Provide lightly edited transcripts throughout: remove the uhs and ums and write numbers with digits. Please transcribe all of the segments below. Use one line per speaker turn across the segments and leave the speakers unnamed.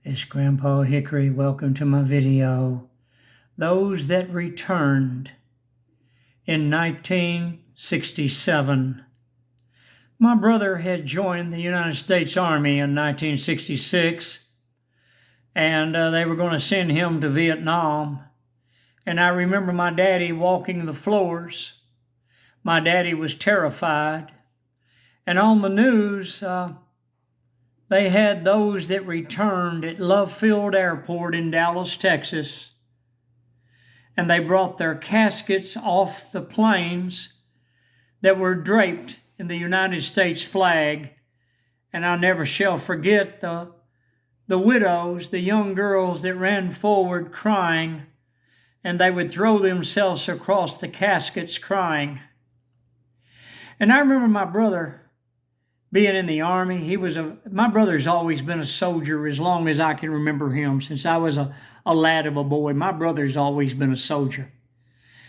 It's Grandpa Hickory. Welcome to my video. Those that returned in 1967. My brother had joined the United States Army in 1966, and they were going to send him to Vietnam. And I remember my daddy walking the floors. My daddy was terrified. And on the news, they had those that returned at Love Field Airport in Dallas, Texas, and they brought their caskets off the planes that were draped in the United States flag. And I never shall forget the widows, the young girls that ran forward crying, and they would throw themselves across the caskets crying. And I remember my brother being in the Army. My brother's always been a soldier as long as I can remember him. Since I was a lad of a boy, my brother's always been a soldier.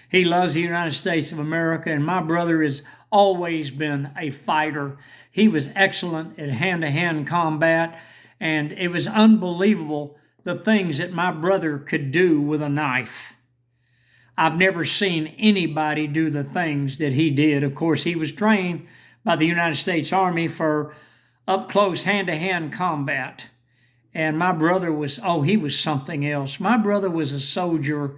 He loves the United States of America, and my brother has always been a fighter. He was excellent at hand-to-hand combat, and it was unbelievable the things that my brother could do with a knife. I've never seen anybody do the things that he did. Of course, he was trained by the United States Army for up-close hand-to-hand combat. And my brother he was something else. My brother was a soldier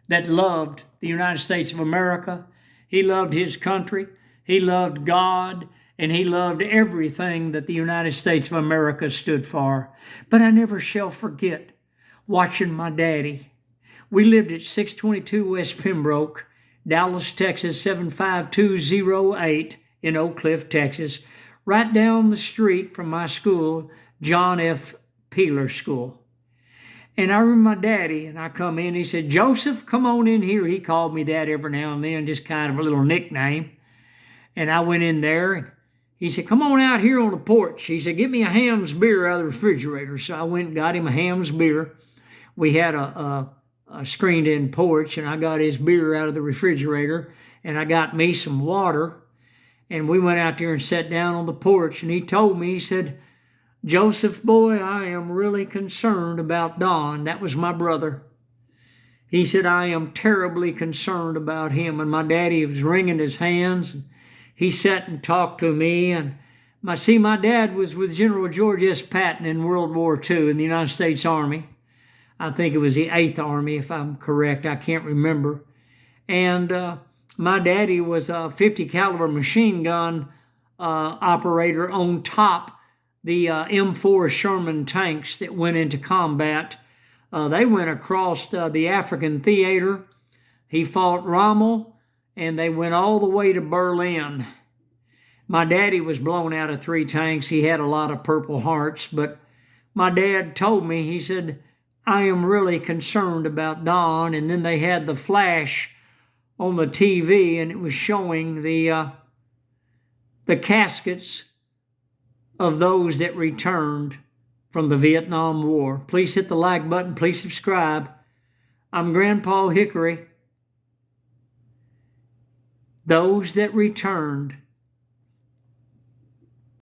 that loved the United States of America. He loved his country. He loved God. And he loved everything that the United States of America stood for. But I never shall forget watching my daddy. We lived at 622 West Pembroke, Dallas, Texas, 75208. in Oak Cliff, Texas, right down the street from my school, John F. Peeler School. And I remember my daddy, and I come in, he said, "Joseph, come on in here." He called me that every now and then, just kind of a little nickname. And I went in there, and he said, "Come on out here on the porch." He said, "Get me a Hamm's beer out of the refrigerator." So I went and got him a Hamm's beer. We had a screened-in porch, and I got his beer out of the refrigerator, and I got me some water. And we went out there and sat down on the porch, and he told me, he said, "Joseph, boy, I am really concerned about Don." That was my brother. He said, "I am terribly concerned about him." And my daddy was wringing his hands. And he sat and talked to me. And my dad was with General George S. Patton in World War II in the United States Army. I think it was the 8th Army, if I'm correct. I can't remember. And my daddy was a 50 caliber machine gun operator on top the M4 Sherman tanks that went into combat. They went across the African theater. He fought Rommel, and they went all the way to Berlin. My daddy was blown out of 3 tanks. He had a lot of Purple Hearts, but my dad told me, he said, "I am really concerned about Don." And then they had the flash on the TV, and it was showing the caskets of those that returned from the Vietnam War. Please hit the like button. Please subscribe. I'm Grandpa Hickory. Those that returned